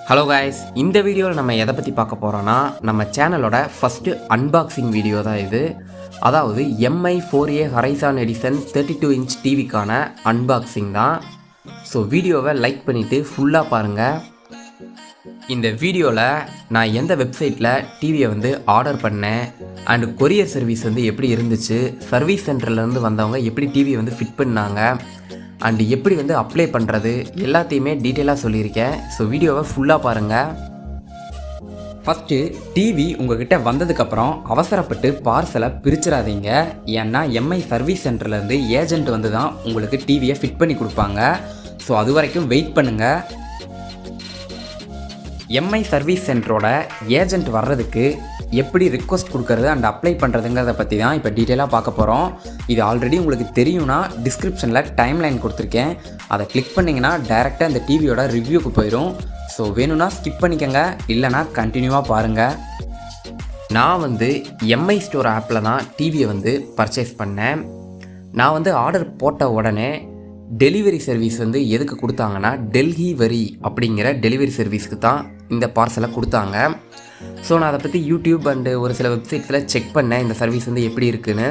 Hello guys, இந்த வீடியோவில் நம்ம எதை பற்றி பார்க்க போகிறோன்னா நம்ம சேனலோட ஃபஸ்ட்டு அன்பாக்சிங் வீடியோ தான் இது. அதாவது MI 4A horizon edition 32 inch டிவிக்கான அன்பாக்சிங் தான். ஸோ வீடியோவை லைக் பண்ணிவிட்டு ஃபுல்லாக பாருங்கள். இந்த வீடியோவில் நான் எந்த வெப்சைட்டில் டிவியை ஆர்டர் பண்ணேன் அண்டு கொரியர் சர்வீஸ் எப்படி இருந்துச்சு, சர்வீஸ் சென்டர்லேருந்து வந்தவங்க எப்படி டிவியை ஃபிட் பண்ணாங்க அண்டு எப்படி அப்ளை பண்ணுறது எல்லாத்தையுமே டீட்டெயிலாக சொல்லியிருக்கேன். ஸோ வீடியோவை ஃபுல்லாக பாருங்கள். ஃபஸ்ட்டு டிவி உங்கள்கிட்ட வந்ததுக்கப்புறம் அவசரப்பட்டு பார்சலை பிரிச்சிடாதீங்க. ஏன்னா MI சர்வீஸ் சென்டர்லேருந்து ஏஜென்ட் தான் உங்களுக்கு டிவியை ஃபிட் பண்ணி கொடுப்பாங்க. ஸோ அது வரைக்கும் வெயிட் பண்ணுங்கள். MI சர்வீஸ் சென்டரோட ஏஜென்ட் வர்றதுக்கு எப்படி ரிக்வஸ்ட் கொடுக்கறது அண்ட் அப்ளை பண்ணுறதுங்கிறத பற்றி தான் இப்போ டீட்டெயிலாக பார்க்க போகிறோம். இது ஆல்ரெடி உங்களுக்கு தெரியும்னா டிஸ்கிரிப்ஷனில் டைம்லைன் கொடுத்துருக்கேன். அதை கிளிக் பண்ணிங்கன்னா டைரெக்டாக இந்த டிவியோட ரிவ்யூக்கு போயிடும். ஸோ வேணும்னா ஸ்கிப் பண்ணிக்கோங்க, இல்லைனா கண்டினியூவாக பாருங்கள். நான் MI ஸ்டோர் ஆப்பில் தான் டிவியை பர்ச்சேஸ் பண்ணேன். நான் ஆர்டர் போட்ட உடனே டெலிவரி சர்வீஸ் எதுக்கு கொடுத்தாங்கன்னா டெல்லி வரி அப்படிங்கிற டெலிவரி சர்வீஸ்க்கு தான் இந்த பார்சலை கொடுத்தாங்க. ஸோ நான் அதை பற்றி யூடியூப் அண்டு ஒரு சில வெப்சைட்ஸில் செக் பண்ணேன் இந்த சர்வீஸ் எப்படி இருக்குன்னு.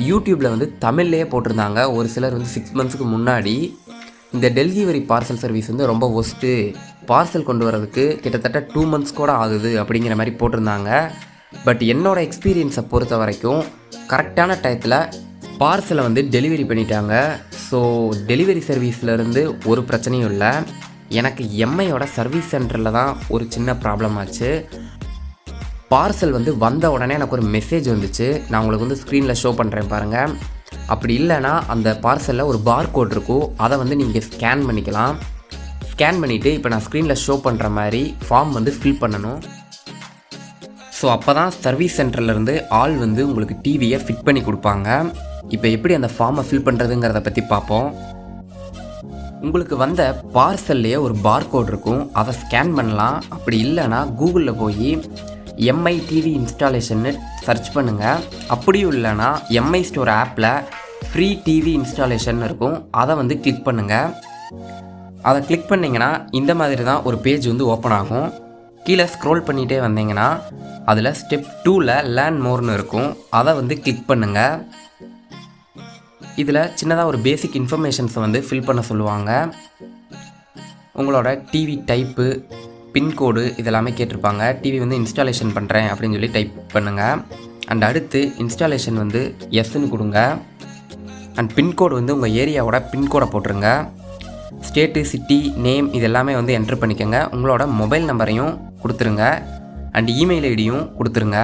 யூடியூப்பில் தமிழ்லேயே போட்டிருந்தாங்க. ஒரு சிலர் 6 மந்த்ஸுக்கு முன்னாடி இந்த டெல்லி வரி பார்சல் சர்வீஸ் ரொம்ப ஒஸ்ட்டு, பார்சல் கொண்டு வரதுக்கு கிட்டத்தட்ட 2 மந்த்ஸ் கூட ஆகுது அப்படிங்கிற மாதிரி போட்டிருந்தாங்க. பட் என்னோடய எக்ஸ்பீரியன்ஸை பொறுத்த வரைக்கும் கரெக்டான டயத்தில் பார்சலை டெலிவரி பண்ணிட்டாங்க. ஸோ டெலிவரி சர்வீஸ்லேருந்து ஒரு பிரச்சனையும் இல்லை. எனக்கு MIயோட சர்வீஸ் சென்டரில் தான் ஒரு சின்ன ப்ராப்ளம் ஆச்சு. பார்சல் வந்த உடனே எனக்கு ஒரு மெசேஜ் வந்துச்சு. நான் உங்களுக்கு ஸ்க்ரீனில் ஷோ பண்ணுறேன் பாருங்கள். அப்படி இல்லைனா அந்த பார்சலில் ஒரு பார் கோட் இருக்கும், அதை நீங்கள் ஸ்கேன் பண்ணிக்கலாம். ஸ்கேன் பண்ணிவிட்டு இப்போ நான் ஸ்க்ரீனில் ஷோ பண்ணுற மாதிரி ஃபார்ம் ஃபில் பண்ணணும். ஸோ அப்போ தான் சர்வீஸ் சென்டர்லேருந்து ஆள் உங்களுக்கு டிவியை ஃபிட் பண்ணி கொடுப்பாங்க. இப்போ எப்படி அந்த ஃபார்மை ஃபில் பண்ணுறதுங்கிறத பற்றி பார்ப்போம். உங்களுக்கு வந்த பார்சல்லையே ஒரு பார் கோட் இருக்கும், அதை ஸ்கேன் பண்ணலாம். அப்படி இல்லைனா கூகுளில் போய் MI டிவி இன்ஸ்டாலேஷன்னு சர்ச் பண்ணுங்கள். அப்படியும் இல்லைனா MI ஸ்டோர் ஆப்பில் ஃப்ரீ டிவி இன்ஸ்டாலேஷன் இருக்கும், அதை கிளிக் பண்ணுங்கள். அதை கிளிக் பண்ணிங்கன்னா இந்த மாதிரி தான் ஒரு பேஜ் ஓப்பன் ஆகும். கீழே ஸ்க்ரோல் பண்ணிகிட்டே வந்தீங்கன்னா அதில் ஸ்டெப் 2ல் லேர்ன் மோர்னு இருக்கும், அதை கிளிக் பண்ணுங்கள். இதில் சின்னதாக ஒரு பேசிக் இன்ஃபர்மேஷன்ஸை ஃபில் பண்ண சொல்லுவாங்க. உங்களோட டிவி டைப்பு, பின்கோடு இதெல்லாமே கேட்டிருப்பாங்க. டிவி இன்ஸ்டாலேஷன் பண்ணுறேன் அப்படின்னு சொல்லி டைப் பண்ணுங்கள். அண்ட் அடுத்து இன்ஸ்டாலேஷன் எஸ்ன்னு கொடுங்க. அண்ட் பின்கோடு உங்கள் ஏரியாவோட பின்கோடை போட்டுருங்க. ஸ்டேட்டு, சிட்டி, நேம் இதெல்லாமே என்ட்ரு பண்ணிக்கோங்க. உங்களோட மொபைல் நம்பரையும் கொடுத்துருங்க. அண்ட் இமெயில் ஐடியும் கொடுத்துருங்க.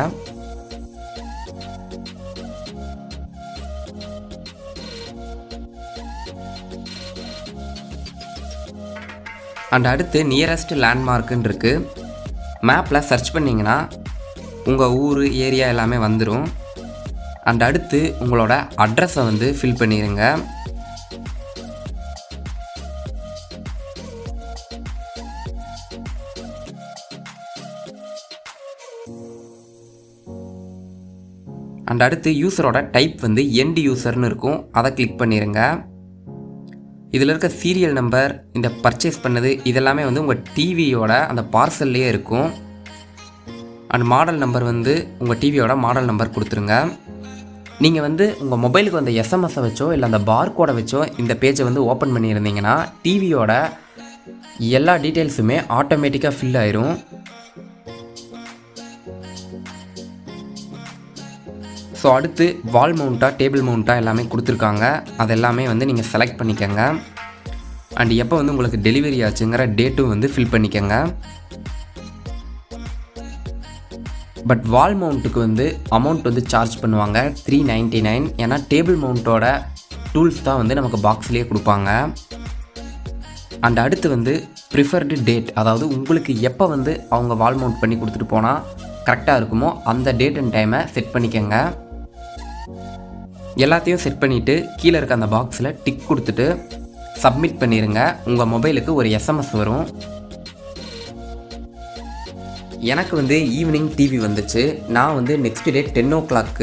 அண்ட் அடுத்து நியரஸ்ட் லேண்ட்மார்க்குன்னு இருக்குது. மேப்பில் சர்ச் பண்ணிங்கன்னா உங்கள் ஊர், ஏரியா எல்லாமே வந்துடும். அண்ட் அடுத்து உங்களோட அட்ரஸை ஃபில் பண்ணிடுங்க. அண்ட் அடுத்து யூஸரோட டைப் எண்ட் யூசர்னு இருக்கும், அதை கிளிக் பண்ணிடுங்க. இதில் இருக்க சீரியல் நம்பர், இந்த பர்ச்சேஸ் பண்ணது இதெல்லாமே உங்கள் டிவியோட அந்த பார்சல்லையே இருக்கும். அண்ட் மாடல் நம்பர் உங்கள் டிவியோட மாடல் நம்பர் கொடுத்துருங்க. நீங்கள் உங்கள் மொபைலுக்கு வந்த எஸ்எம்எஸை வச்சோ இல்லை அந்த பார் கோடை வச்சோ இந்த பேஜை ஓப்பன் பண்ணியிருந்தீங்கன்னா டிவியோட எல்லா டீட்டெயில்ஸுமே ஆட்டோமேட்டிக்காக ஃபில் ஆயிரும். ஸோ அடுத்து வால் மவுண்ட்டாக, டேபிள் மவுண்ட்டாக எல்லாமே கொடுத்துருக்காங்க. அதெல்லாமே நீங்கள் செலக்ட் பண்ணிக்கோங்க. அண்ட் எப்போ உங்களுக்கு டெலிவரி ஆச்சுங்கிற டேட்டும் ஃபில் பண்ணிக்கோங்க. பட் வால் மவுண்ட்டுக்கு அமௌண்ட் சார்ஜ் பண்ணுவாங்க 399. ஏன்னா டேபிள் மவுண்ட்டோட டூல்ஸ் தான் நமக்கு பாக்ஸ்லேயே கொடுப்பாங்க. அண்ட் அடுத்து ப்ரிஃபர்டு டேட், அதாவது உங்களுக்கு எப்போ அவங்க வால் மவுண்ட் பண்ணி கொடுத்துட்டு போனால் கரெக்டாக இருக்குமோ அந்த டேட் அண்ட் டைமை செட் பண்ணிக்கோங்க. எல்லாத்தையும் செட் பண்ணிவிட்டு கீழே இருக்க அந்த பாக்ஸில் டிக் கொடுத்துட்டு சப்மிட் பண்ணிடுங்க. உங்கள் மொபைலுக்கு ஒரு எஸ்எம்எஸ் வரும். எனக்கு ஈவினிங் டிவி வந்துச்சு. நான் நெக்ஸ்ட் டே 10 o'clock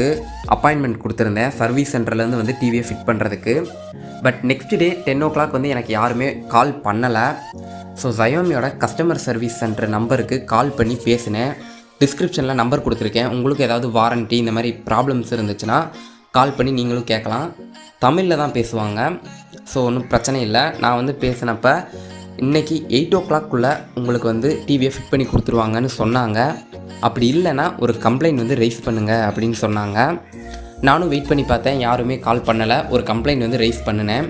அப்பாயின்மெண்ட் கொடுத்துருந்தேன் சர்வீஸ் சென்டர்லேருந்து டிவியை ஃபிட் பண்ணுறதுக்கு. பட் நெக்ஸ்ட் டே 10 o'clock எனக்கு யாருமே கால் பண்ணலை. ஸோ Xioamiயோட கஸ்டமர் சர்வீஸ் சென்டர் நம்பருக்கு கால் பண்ணி பேசினேன். டிஸ்கிரிப்ஷனில் நம்பர் கொடுத்துருக்கேன். உங்களுக்கு ஏதாவது வாரண்ட்டி இந்த மாதிரி ப்ராப்ளம்ஸ் இருந்துச்சுன்னா கால் பண்ணி நீங்களும் கேட்கலாம். தமிழில் தான் பேசுவாங்க. ஸோ ஒன்றும் பிரச்சனை இல்லை. நான் வந்து பேசினப்போ இன்றைக்கி 8 o'clock உங்களுக்கு வந்து டிவியை ஃபிட் பண்ணி கொடுத்துருவாங்கன்னு சொன்னாங்க. அப்படி இல்லைன்னா ஒரு கம்ப்ளைண்ட் வந்து ரைஸ் பண்ணுங்கள் அப்படின்னு சொன்னாங்க. நானும் வெயிட் பண்ணி பார்த்தேன், யாருமே கால் பண்ணலை. ஒரு கம்ப்ளைண்ட் வந்து ரைஸ் பண்ணினேன்.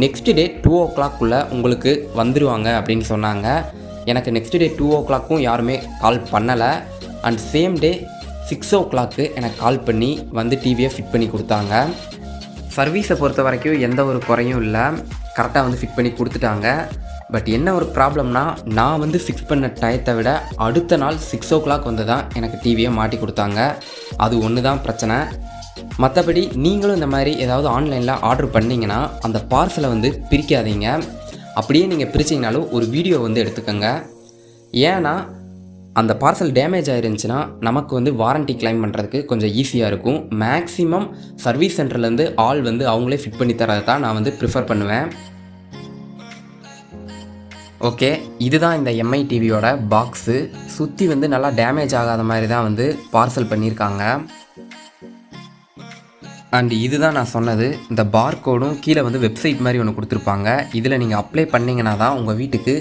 நெக்ஸ்ட் டே 2 o'clock உங்களுக்கு வந்துடுவாங்க அப்படின்னு சொன்னாங்க. எனக்கு நெக்ஸ்ட் டே 2 o'clock யாருமே கால் பண்ணலை. அண்ட் சேம் டே 6 o'clock எனக்கு கால் பண்ணி வந்து டிவியை ஃபிட் பண்ணி கொடுத்தாங்க. சர்வீஸை பொறுத்த வரைக்கும் எந்த ஒரு குறையும் இல்லை, கரெக்டாக வந்து ஃபிட் பண்ணி கொடுத்துட்டாங்க. பட் என்ன ஒரு ப்ராப்ளம்னா, நான் வந்து ஃபிக்ஸ் பண்ண டயத்தை விட அடுத்த நாள் 6 o'clock வந்து தான் எனக்கு டிவியை மாட்டி கொடுத்தாங்க. அது ஒன்று தான் பிரச்சனை. மற்றபடி நீங்களும் இந்த மாதிரி ஏதாவது ஆன்லைனில் ஆர்டர் பண்ணிங்கன்னா அந்த பார்சலை வந்து பிரிக்காதீங்க. அப்படியே நீங்கள் பிரிச்சிங்கனாலும் ஒரு வீடியோ வந்து எடுத்துக்கோங்க. ஏன்னா அந்த பார்சல் டேமேஜ் ஆயிருந்துச்சுன்னா நமக்கு வந்து வாரண்ட்டி கிளைம் பண்ணுறதுக்கு கொஞ்சம் ஈஸியாக இருக்கும். மேக்ஸிமம் சர்வீஸ் சென்டர்லேருந்து ஆள் வந்து அவங்களே ஃபிட் பண்ணி தரதை தான் நான் வந்து ப்ரிஃபர் பண்ணுவேன். ஓகே, இதுதான் இந்த எம்ஐ டிவியோட பாக்ஸு. சுற்றி வந்து நல்லா டேமேஜ் ஆகாத மாதிரி தான் வந்து பார்சல் பண்ணியிருக்காங்க. அண்ட் இதுதான் நான் சொன்னது, இந்த பார்கோடும் கீழே வந்து வெப்சைட் மாதிரி ஒன்று கொடுத்துருப்பாங்க. இதில் நீங்கள் அப்ளை பண்ணிங்கன்னா தான் உங்கள் வீட்டுக்கு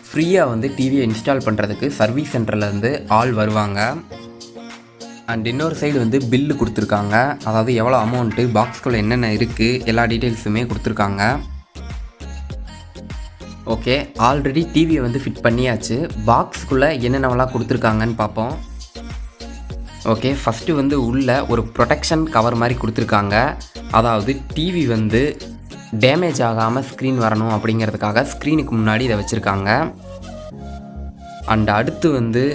ஃப்ரீயாக வந்து டிவியை இன்ஸ்டால் பண்ணுறதுக்கு சர்வீஸ் சென்டர்லேருந்து ஆள் வருவாங்க. அண்ட் இன்னொரு சைடு வந்து பில்லு கொடுத்துருக்காங்க. அதாவது எவ்வளோ அமௌண்ட்டு, பாக்ஸ்குள்ளே என்னென்ன இருக்குது, எல்லா டீட்டெயில்ஸுமே கொடுத்துருக்காங்க. ஓகே, ஆல்ரெடி டிவியை வந்து ஃபிட் பண்ணியாச்சு. பாக்ஸுக்குள்ளே என்னென்னவெல்லாம் கொடுத்துருக்காங்கன்னு பார்ப்போம். ஓகே, ஃபஸ்ட்டு வந்து உள்ளே ஒரு ப்ரொடெக்ஷன் கவர் மாதிரி கொடுத்துருக்காங்க. அதாவது டிவி வந்து டேமேஜ் ஆகாமல் ஸ்க்ரீன் வரணும் அப்படிங்கிறதுக்காக ஸ்க்ரீனுக்கு முன்னாடி இதை வச்சுருக்காங்க. அண்ட் அடுத்து வந்து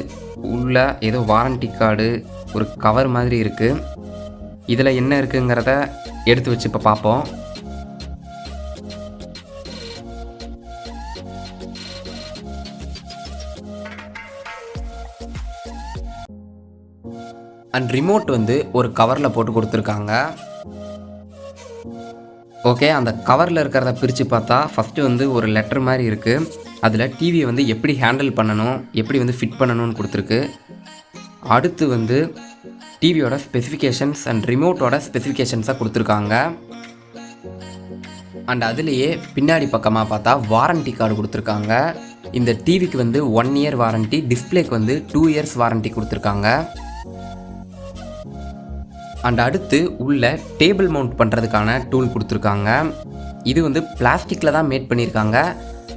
உள்ளே ஏதோ வாரண்ட்டி கார்டு ஒரு கவர் மாதிரி இருக்குது. இதில் என்ன இருக்குங்கிறத எடுத்து வச்சு இப்போ பார்ப்போம். அண்ட் ரிமோட் வந்து ஒரு கவரில் போட்டு கொடுத்துருக்காங்க. ஓகே, அந்த கவரில் இருக்கிறத பிரித்து பார்த்தா ஃபஸ்ட்டு வந்து ஒரு லெட்டர் மாதிரி இருக்குது. அதில் டிவியை வந்து எப்படி ஹேண்டில் பண்ணணும், எப்படி வந்து ஃபிட் பண்ணணும்னு கொடுத்துருக்கு. அடுத்து வந்து டிவியோட ஸ்பெசிஃபிகேஷன்ஸ் அண்ட் ரிமோட்டோட ஸ்பெசிஃபிகேஷன்ஸாக கொடுத்துருக்காங்க. அண்ட் அதுலேயே பின்னாடி பக்கமாக பார்த்தா வாரண்ட்டி கார்டு கொடுத்துருக்காங்க. இந்த டிவிக்கு வந்து 1 year வாரண்ட்டி, டிஸ்பிளேக்கு வந்து 2 years வாரண்ட்டி கொடுத்துருக்காங்க. அண்ட் அடுத்து உள்ள டேபிள் மவுண்ட் பண்ணுறதுக்கான டூல் கொடுத்துருக்காங்க. இது வந்து பிளாஸ்டிக்கில் தான் மேட் பண்ணியிருக்காங்க,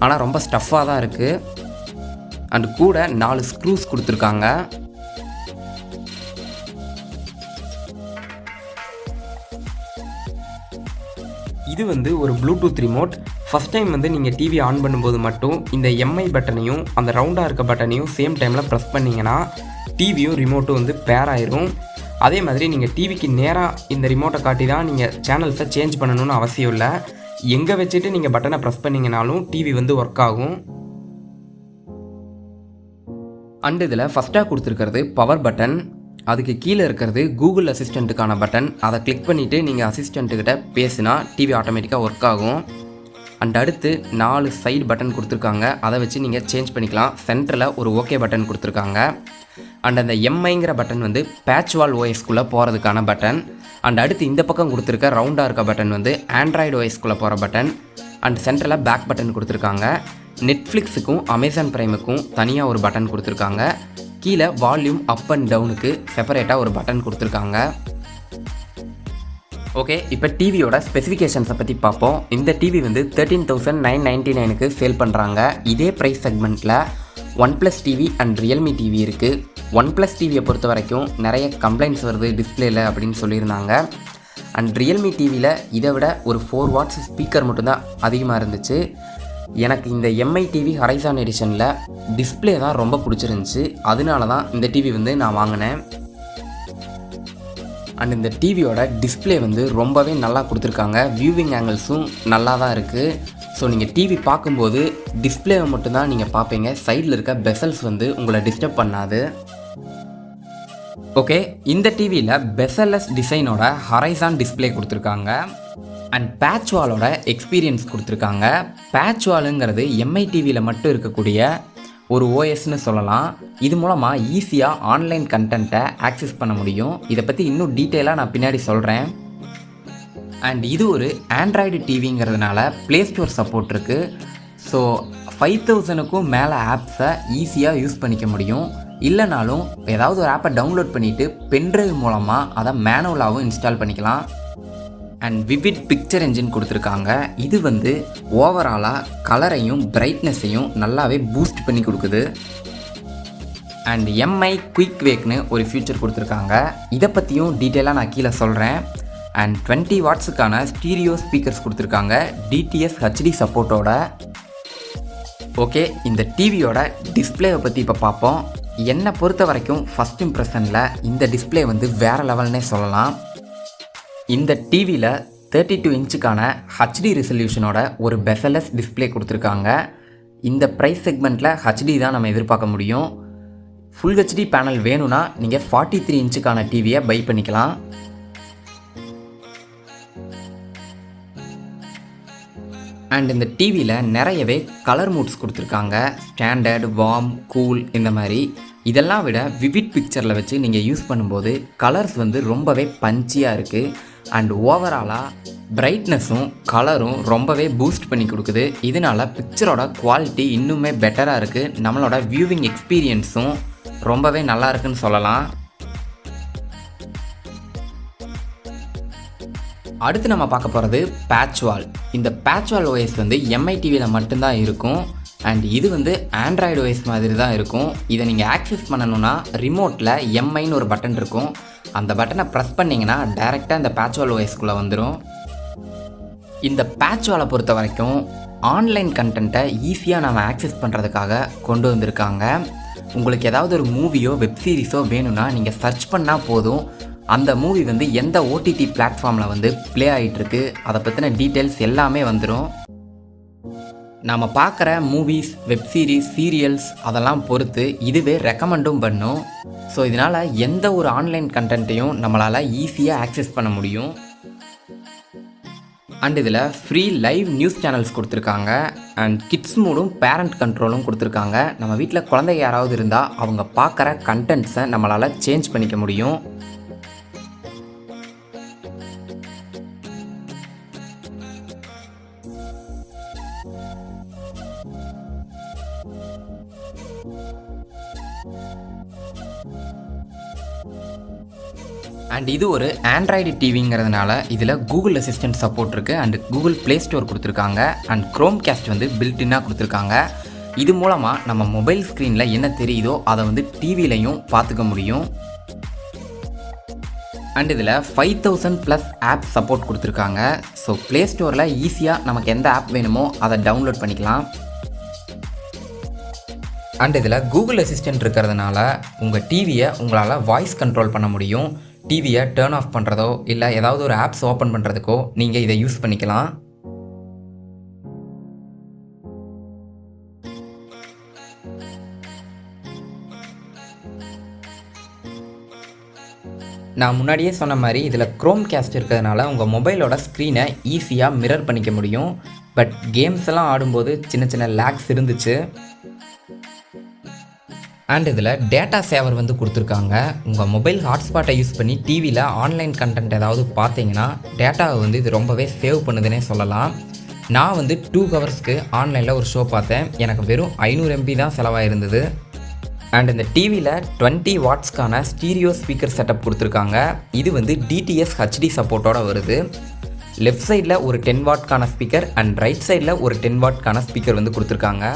ஆனால் ரொம்ப ஸ்டஃப்பாக தான் இருக்குது. அண்ட் கூட 4 ஸ்க்ரூஸ் கொடுத்துருக்காங்க. இது வந்து ஒரு ப்ளூடூத் ரிமோட். ஃபஸ்ட் டைம் வந்து நீங்கள் டிவி ஆன் பண்ணும்போது மட்டும் இந்த எம்ஐ பட்டனையும் அந்த ரவுண்டாக இருக்க பட்டனையும் சேம் டைமில் ப்ரெஸ் பண்ணிங்கன்னா டிவியும் ரிமோட்டும் வந்து பேர் ஆயிரும். அதே மாதிரி நீங்கள் டிவிக்கு நேராக இந்த ரிமோட்டை காட்டி தான் நீங்கள் சேனல்ஸை சேஞ்ச் பண்ணணும்னு அவசியம் இல்லை. எங்கே வச்சுட்டு நீங்கள் பட்டனை ப்ரெஸ் பண்ணிங்கனாலும் டிவி வந்து ஒர்க் ஆகும். அண்ட் இதில் ஃபஸ்ட்டாக கொடுத்துருக்கிறது பவர் பட்டன். அதுக்கு கீழே இருக்கிறது கூகுள் அசிஸ்டண்ட்டுக்கான பட்டன். அதை கிளிக் பண்ணிவிட்டு நீங்கள் அசிஸ்டண்ட்டுக்கிட்ட பேசினா டிவி ஆட்டோமேட்டிக்காக ஒர்க் ஆகும். அண்ட் அடுத்து 4 சைடு பட்டன் கொடுத்துருக்காங்க. அதை வச்சு நீங்கள் சேஞ்ச் பண்ணிக்கலாம். சென்டரில் ஒரு ஓகே பட்டன் கொடுத்துருக்காங்க. அண்ட் அந்த எம்ஐங்கிற பட்டன் வந்து பேட்ச்வால் ஓஎஸ்குள்ளே போகிறதுக்கான பட்டன். அண்ட் அடுத்து இந்த பக்கம் கொடுத்துருக்க ரவுண்டாக இருக்க பட்டன் வந்து ஆண்ட்ராய்டு ஓஎஸ்குள்ளே போகிற பட்டன். அண்ட் சென்டரில் பேக் பட்டன் கொடுத்துருக்காங்க. நெட்ஃப்ளிக்ஸுக்கும் அமேசான் ப்ரைமுக்கும் தனியாக ஒரு பட்டன் கொடுத்துருக்காங்க. கீழே வால்யூம் அப் அண்ட் டவுனுக்கு செப்பரேட்டாக ஒரு பட்டன் கொடுத்துருக்காங்க. ஓகே, இப்போ டிவியோட ஸ்பெசிஃபிகேஷன்ஸை பற்றி பார்ப்போம். இந்த டிவி வந்து 13,999க்கு சேல் பண்ணுறாங்க. இதே ப்ரைஸ் செக்மெண்ட்டில் OnePlus TV and Realme TV இருக்குது. OnePlus டிவியை பொறுத்த வரைக்கும் நிறைய கம்ப்ளைண்ட்ஸ் வருது டிஸ்பிளேயில் அப்படின்னு சொல்லியிருந்தாங்க. அண்ட் ரியல்மி டிவியில் இதை விட ஒரு 4 watts ஸ்பீக்கர் மட்டும்தான் அதிகமாக இருந்துச்சு. எனக்கு இந்த எம்ஐ டிவி ஹரைசான் எடிஷனில் டிஸ்பிளே தான் ரொம்ப பிடிச்சிருந்துச்சி. அதனால தான் இந்த டிவி வந்து நான் வாங்கினேன். அண்ட் இந்த டிவியோட டிஸ்பிளே வந்து ரொம்பவே நல்லா கொடுத்துருக்காங்க. வியூவிங் ஆங்கிள்ஸும் நல்லா தான் இருக்குது. ஸோ நீங்கள் டிவி பார்க்கும்போது டிஸ்பிளேவை மட்டும்தான் நீங்கள் பார்ப்பீங்க. சைடில் இருக்க பெசல்ஸ் வந்து உங்களை டிஸ்டர்ப் பண்ணாது. ஓகே, இந்த டிவியில் பெசல்-லெஸ் டிசைனோட ஹரைசான் டிஸ்பிளே கொடுத்துருக்காங்க. அண்ட் பேட்ச்வாலோட எக்ஸ்பீரியன்ஸ் கொடுத்துருக்காங்க. பேட்ச்வாலுங்கிறது எம்ஐ டிவியில் மட்டும் இருக்கக்கூடிய ஒரு ஓஎஸ்ன்னு சொல்லலாம். இது மூலமாக ஈஸியாக ஆன்லைன் கண்டென்ட்டை ஆக்சஸ் பண்ண முடியும். இதை பற்றி இன்னும் டீட்டெயிலாக நான் பின்னாடி சொல்கிறேன். அண்ட் இது ஒரு ஆண்ட்ராய்டு டிவிங்கிறதுனால ப்ளே ஸ்டோர் சப்போர்ட் இருக்குது. ஸோ 5000க்கும் மேலே ஆப்ஸை ஈஸியாக யூஸ் பண்ணிக்க முடியும். இல்லைனாலும் ஏதாவது ஒரு ஆப்பை டவுன்லோட் பண்ணிவிட்டு பென்ட்ரைவ் மூலமாக அதை மேனுவலாகவும் இன்ஸ்டால் பண்ணிக்கலாம். அண்ட் விவிட் பிக்சர் என்ஜின் கொடுத்துருக்காங்க. இது வந்து ஓவராலாக கலரையும் பிரைட்னஸையும் நல்லாவே பூஸ்ட் பண்ணி கொடுக்குது. அண்ட் எம்ஐ குயிக் வேக்னு ஒரு ஃபியூச்சர் கொடுத்துருக்காங்க. இதை பற்றியும் டீட்டெயிலாக நான் கீழே சொல்கிறேன். அண்ட் 20 வாட்ஸுக்கான ஸ்டீரியோ ஸ்பீக்கர்ஸ் கொடுத்துருக்காங்க டிடிஎஸ் ஹெச்டி சப்போர்ட்டோட. ஓகே, இந்த டிவியோட டிஸ்பிளேவை பற்றி இப்போ பார்ப்போம். என்னை பொறுத்த வரைக்கும் ஃபஸ்ட் இம்ப்ரெஷனில் இந்த டிஸ்பிளே வந்து வேறு லெவல்னே சொல்லலாம். இந்த டிவியில் 32 இன்ச்சுக்கான ஹெச்டி ரெசல்யூஷனோட ஒரு பெசலஸ் டிஸ்பிளே கொடுத்துருக்காங்க. இந்த ப்ரைஸ் செக்மெண்ட்டில் ஹெச்டி தான் நம்ம எதிர்பார்க்க முடியும். ஃபுல் ஹெச்டி பேனல் வேணும்னா நீங்கள் 43 இன்ச்சுக்கான டிவியை பை பண்ணிக்கலாம். அண்ட் இந்த டிவியில் நிறையவே கலர் மூட்ஸ் கொடுத்துருக்காங்க. ஸ்டாண்டர்ட், வார்ம், கூல் இந்த மாதிரி. இதெல்லாம் விட விவிட் பிக்சரில் வச்சு நீங்கள் யூஸ் பண்ணும்போது கலர்ஸ் வந்து ரொம்பவே பஞ்சியாக இருக்குது. அண்ட் ஓவராலாக பிரைட்னஸும் கலரும் ரொம்பவே பூஸ்ட் பண்ணி கொடுக்குது. இதனால் பிக்சரோட குவாலிட்டி இன்னுமே பெட்டராக இருக்குது. நம்மளோட வியூவிங் எக்ஸ்பீரியன்ஸும் ரொம்பவே நல்லா இருக்குன்னு சொல்லலாம். அடுத்து நம்ம பார்க்க போகிறது பேட்ச்வால். இந்த பேட்ச்வால் ஓஎஸ் வந்து எம்ஐ டிவியில் மட்டும்தான் இருக்கும். அண்ட் இது வந்து ஆண்ட்ராய்டு ஓஎஸ் மாதிரி தான் இருக்கும். இதை நீங்கள் ஆக்சஸ் பண்ணணுன்னா ரிமோட்டில் எம்ஐன்னு ஒரு பட்டன் இருக்கும். அந்த பட்டனை ப்ரெஸ் பண்ணிங்கன்னா டைரெக்டாக இந்த பேட்ச்வால் ஓஎஸ்க்குள்ளே வந்துடும். இந்த பேட்ச்வாலை பொறுத்த வரைக்கும் ஆன்லைன் கண்டென்ட்டை ஈஸியாக நம்ம ஆக்சஸ் பண்ணுறதுக்காக கொண்டு வந்திருக்காங்க. உங்களுக்கு ஏதாவது ஒரு மூவியோ வெப்சீரிஸோ வேணும்னா நீங்கள் சர்ச் பண்ணால் போதும். அந்த மூவி வந்து எந்த ஓடிடி பிளாட்ஃபார்மில் வந்து ப்ளே ஆகிட்டுருக்கு அதை பற்றின டீட்டெயில்ஸ் எல்லாமே வந்துடும். நம்ம பார்க்குற மூவிஸ், வெப்சீரிஸ், சீரியல்ஸ் அதெல்லாம் பொறுத்து இதுவே ரெக்கமெண்டும் பண்ணும். ஸோ இதனால் எந்த ஒரு ஆன்லைன் கண்டென்ட்டையும் நம்மளால் ஈஸியாக ஆக்சஸ் பண்ண முடியும். அண்ட் இதில் ஃப்ரீ லைவ் நியூஸ் சேனல்ஸ் கொடுத்துருக்காங்க. அண்ட் கிட்ஸ் மூடும் பேரண்ட் கண்ட்ரோலும் கொடுத்துருக்காங்க. நம்ம வீட்டில் குழந்தைங்க யாராவது இருந்தால் அவங்க பார்க்குற கண்டென்ட்ஸை நம்மளால் சேஞ்ச் பண்ணிக்க முடியும். அண்ட் இது ஒரு ஆண்ட்ராய்டு டிவிங்கிறதுனால இதில் கூகுள் அசிஸ்டன்ட் சப்போர்ட் இருக்குது. அண்ட் கூகுள் ப்ளே ஸ்டோர் கொடுத்துருக்காங்க. அண்ட் க்ரோம் கேஸ்ட் வந்து பில்டின்னாக கொடுத்துருக்காங்க. இது மூலமாக நம்ம மொபைல் ஸ்க்ரீனில் என்ன தெரியுதோ அதை வந்து டிவிலையும் பார்த்துக்க முடியும். அண்ட் இதில் 5000+ ஆப் சப்போர்ட் கொடுத்துருக்காங்க. ஸோ ப்ளே ஸ்டோரில் ஈஸியாக நமக்கு எந்த ஆப் வேணுமோ அதை டவுன்லோட் பண்ணிக்கலாம். அண்ட் இதில் கூகுள் அசிஸ்டன்ட் இருக்கிறதுனால உங்கள் டிவியை உங்களால் வாய்ஸ் கண்ட்ரோல் பண்ண முடியும். டிவியை டர்ன் ஆஃப் பண்ணுறதோ இல்லை ஏதாவது ஒரு ஆப்ஸ் ஓப்பன் பண்ணுறதுக்கோ நீங்கள் இதை யூஸ் பண்ணிக்கலாம். நான் முன்னாடியே சொன்ன மாதிரி இதில் க்ரோம் கேஸ்ட் இருக்கிறதுனால உங்கள் மொபைலோட ஸ்க்ரீனை ஈஸியாக மிரர் பண்ணிக்க முடியும். பட் கேம்ஸ் எல்லாம் ஆடும்போது சின்ன சின்ன லேக்ஸ் இருந்துச்சு. அண்ட் இதில் டேட்டா சேவர் வந்து கொடுத்துருக்காங்க. உங்கள் மொபைல் ஹாட்ஸ்பாட்டை யூஸ் பண்ணி டிவியில் ஆன்லைன் கண்டென்ட் ஏதாவது பார்த்தீங்கன்னா டேட்டாவை வந்து இது ரொம்பவே சேவ் பண்ணுதுன்னே சொல்லலாம். நான் வந்து 2 ஹவர்ஸ்க்கு ஆன்லைனில் ஒரு ஷோ பார்த்தேன். எனக்கு வெறும் 500 MB தான் செலவாக இருந்தது. அண்ட் இந்த டிவியில் 20 வாட்ஸ்க்கான ஸ்டீரியோ ஸ்பீக்கர் செட்டப் கொடுத்துருக்காங்க. இது வந்து டிடிஎஸ் ஹெச்டி சப்போர்ட்டோட வருது. லெஃப்ட் சைடில் ஒரு 10 வாட்க்கான ஸ்பீக்கர் அண்ட் ரைட் சைடில் ஒரு 10 வாட்க்கான ஸ்பீக்கர் வந்து கொடுத்துருக்காங்க.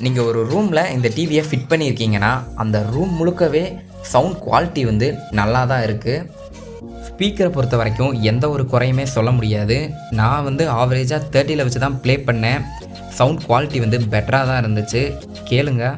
நீங்கள் ஒரு ரூமில் இந்த டிவியை ஃபிட் பண்ணியிருக்கீங்கன்னா அந்த ரூம் முழுக்கவே சவுண்ட் குவாலிட்டி வந்து நல்லா தான் இருக்குது. ஸ்பீக்கரை பொறுத்த வரைக்கும் எந்த ஒரு குறையுமே சொல்ல முடியாது. நான் வந்து ஆவரேஜாக 30ல் வச்சு தான் ப்ளே பண்ணேன். சவுண்ட் குவாலிட்டி வந்து பெட்டராக தான் இருந்துச்சு. கேளுங்க.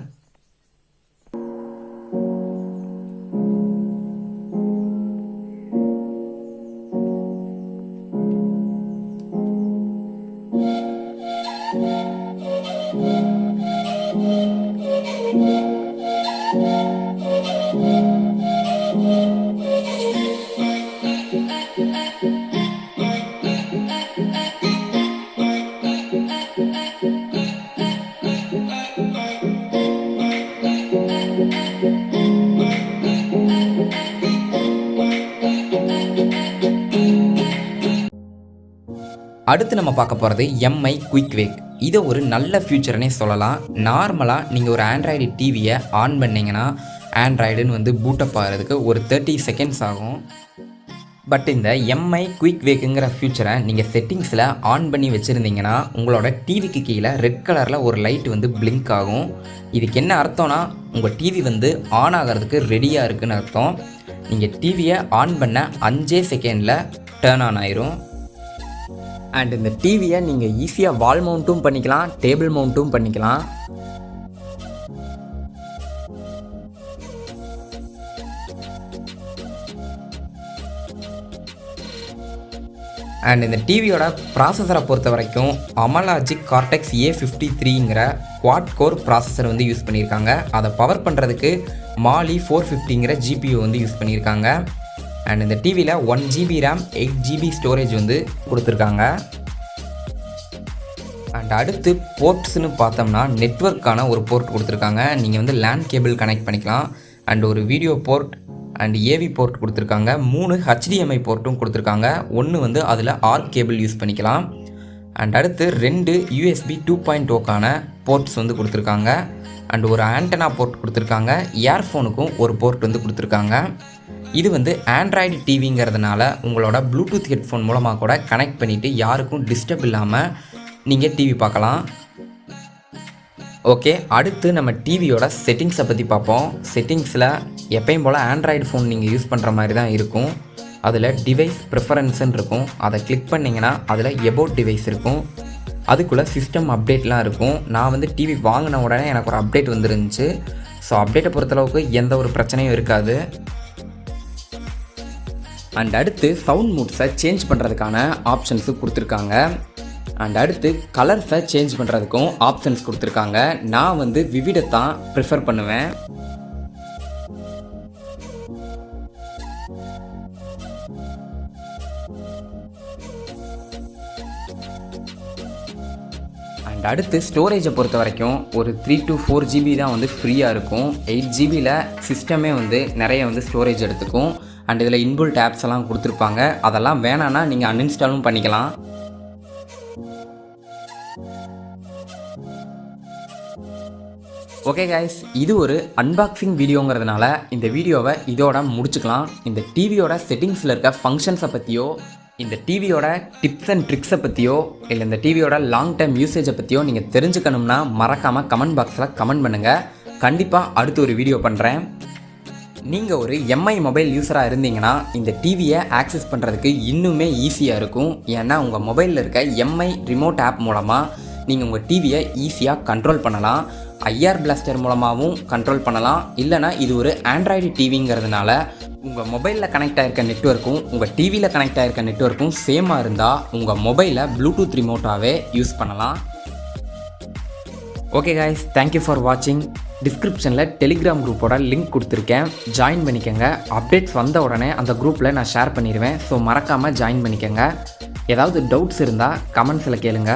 அடுத்து நம்ம பார்க்க போகிறது எம்ஐ குயிக் வேக். இதை ஒரு நல்ல ஃபியூச்சர்னே சொல்லலாம். நார்மலாக நீங்கள் ஒரு ஆண்ட்ராய்டு டிவியை ஆன் பண்ணிங்கன்னா ஆண்ட்ராய்டுன்னு வந்து பூட்டப் ஆகிறதுக்கு ஒரு 30 செகண்ட்ஸ் ஆகும். பட் இந்த எம்ஐ குயிக் வேக்குங்கிற ஃபியூச்சரை நீங்கள் செட்டிங்ஸில் ஆன் பண்ணி வச்சுருந்தீங்கன்னா உங்களோட டிவிக்கு கீழே ரெட் கலரில் ஒரு லைட் வந்து பிளிங்க் ஆகும். இதுக்கு என்ன அர்த்தம்னா உங்கள் டிவி வந்து ஆன் ஆகிறதுக்கு ரெடியாக இருக்குதுன்னு அர்த்தம். நீங்கள் டிவியை ஆன் பண்ண 5 செகண்டில் டர்ன் ஆன் ஆயிரும். அண்ட் இந்த டிவியை நீங்கள் ஈஸியாக வால் மவுண்ட்டும் பண்ணிக்கலாம், டேபிள் மவுண்ட்டும் பண்ணிக்கலாம். அண்ட் இந்த டிவியோட ப்ராசஸரை பொறுத்த வரைக்கும் அமலாஜிக் கார்டெக்ஸ் A53ங்கிற குவாட் கோர் ப்ராசஸர் வந்து யூஸ் பண்ணியிருக்காங்க. அதை பவர் பண்ணுறதுக்கு மாலி 450ங்கிற GPU வந்து யூஸ் பண்ணியிருக்காங்க. அண்ட் இந்த டிவியில் 1 GB RAM 8 GB ஸ்டோரேஜ் வந்து கொடுத்துருக்காங்க. அண்ட் அடுத்து போர்ட்ஸ்னு பார்த்தோம்னா நெட்வொர்க்கான ஒரு போர்ட் கொடுத்துருக்காங்க. நீங்கள் வந்து லேண்ட் கேபிள் கனெக்ட் பண்ணிக்கலாம். அண்ட் ஒரு video port and AV port கொடுத்துருக்காங்க. 3 HDMI போர்ட்டும் கொடுத்துருக்காங்க. ஒன்று வந்து அதில் ஆர்க் கேபிள் யூஸ் பண்ணிக்கலாம். அண்ட் அடுத்து 2 USB 2.0க்கான போர்ட்ஸ் வந்து கொடுத்துருக்காங்க. அண்ட் ஒரு ஆண்டனா போர்ட் கொடுத்துருக்காங்க. இயர்ஃபோனுக்கும் ஒரு போர்ட் வந்து கொடுத்துருக்காங்க. இது வந்து ஆண்ட்ராய்டு டிவிங்கிறதுனால உங்களோட ப்ளூடூத் ஹெட்ஃபோன் மூலமாக கூட கனெக்ட் பண்ணிவிட்டு யாருக்கும் டிஸ்டர்ப் இல்லாமல் நீங்கள் டிவி பார்க்கலாம். ஓகே, அடுத்து நம்ம டிவியோட செட்டிங்ஸை பற்றி பார்ப்போம். செட்டிங்ஸில் எப்பயும் போல் ஆண்ட்ராய்டு ஃபோன் நீங்கள் யூஸ் பண்ணுற மாதிரி தான் இருக்கும். அதில் டிவைஸ் ப்ரிஃபரன்ஸ்ன்னு இருக்கும். அதை கிளிக் பண்ணிங்கன்னா அதில் எபோட் டிவைஸ் இருக்கும். அதுக்குள்ளே சிஸ்டம் அப்டேட்லாம் இருக்கும். நான் வந்து டிவி வாங்கின உடனே எனக்கு ஒரு அப்டேட் வந்துருந்துச்சு. ஸோ அப்டேட்டை பொறுத்தளவுக்கு எந்த ஒரு பிரச்சனையும் இருக்காது. அண்ட் அடுத்து சவுண்ட் மூட்ஸை சேஞ்ச் பண்ணுறதுக்கான ஆப்ஷன்ஸு கொடுத்துருக்காங்க. அண்ட் அடுத்து கலர்ஸை சேஞ்ச் பண்ணுறதுக்கும் ஆப்ஷன்ஸ் கொடுத்துருக்காங்க. நான் வந்து விவிடை தான் ப்ரிஃபர் பண்ணுவேன். அண்ட் அடுத்து ஸ்டோரேஜை பொறுத்த வரைக்கும் ஒரு 3 to 4 GB தான் வந்து ஃப்ரீயாக இருக்கும். 8 GBயில் சிஸ்டமே வந்து நிறைய வந்து ஸ்டோரேஜ் எடுத்துக்கும். அண்ட் இதில் இன்பில்ட் ஆப்ஸ் எல்லாம் கொடுத்துருப்பாங்க. அதெல்லாம் வேணான்னா நீங்கள் அன்இன்ஸ்டாலும் பண்ணிக்கலாம். ஓகே கைஸ், இது ஒரு அன்பாக்சிங் வீடியோங்கிறதுனால இந்த வீடியோவை இதோட முடிச்சுக்கலாம். இந்த டிவியோட செட்டிங்ஸில் இருக்க ஃபங்க்ஷன்ஸை பற்றியோ, இந்த டிவியோட டிப்ஸ் அண்ட் ட்ரிக்ஸை பற்றியோ, இல்லை இந்த டிவியோட லாங் டைம் யூசேஜை பற்றியோ நீங்கள் தெரிஞ்சுக்கணும்னா மறக்காமல் கமெண்ட் பாக்ஸில் கமெண்ட் பண்ணுங்கள். கண்டிப்பாக அடுத்து ஒரு வீடியோ பண்ணுறேன். நீங்கள் ஒரு எம்ஐ மொபைல் யூஸராக இருந்தீங்கன்னா இந்த டிவியை ஆக்சஸ் பண்ணுறதுக்கு இன்னுமே ஈஸியாக இருக்கும். ஏன்னா உங்கள் மொபைலில் இருக்க எம்ஐ ரிமோட் ஆப் மூலமாக நீங்கள் உங்கள் டிவியை ஈஸியாக கண்ட்ரோல் பண்ணலாம். IR பிளாஸ்டர் மூலமாகவும் கண்ட்ரோல் பண்ணலாம். இல்லைனா இது ஒரு ஆண்ட்ராய்டு டிவிங்கிறதுனால உங்கள் மொபைலில் கனெக்ட் ஆகிருக்க நெட்வொர்க்கும் உங்கள் டிவியில் கனெக்ட் ஆகிருக்க நெட்வொர்க்கும் சேமாக இருந்தால் உங்கள் மொபைலை ப்ளூடூத் ரிமோட்டாகவே யூஸ் பண்ணலாம். ஓகே கைஸ், தேங்க்யூ ஃபார் வாட்சிங். டிஸ்கிரிப்ஷனில் டெலிகிராம் குரூப்போட லிங்க் கொடுத்துருக்கேன், ஜாயின் பண்ணிக்கோங்க. அப்டேட்ஸ் வந்த உடனே அந்த குரூப்பில் நான் ஷேர் பண்ணிடுவேன். ஸோ மறக்காமல் ஜாயின் பண்ணிக்கோங்க. ஏதாவது டவுட்ஸ் இருந்தால் கமெண்ட்ஸில் கேளுங்க.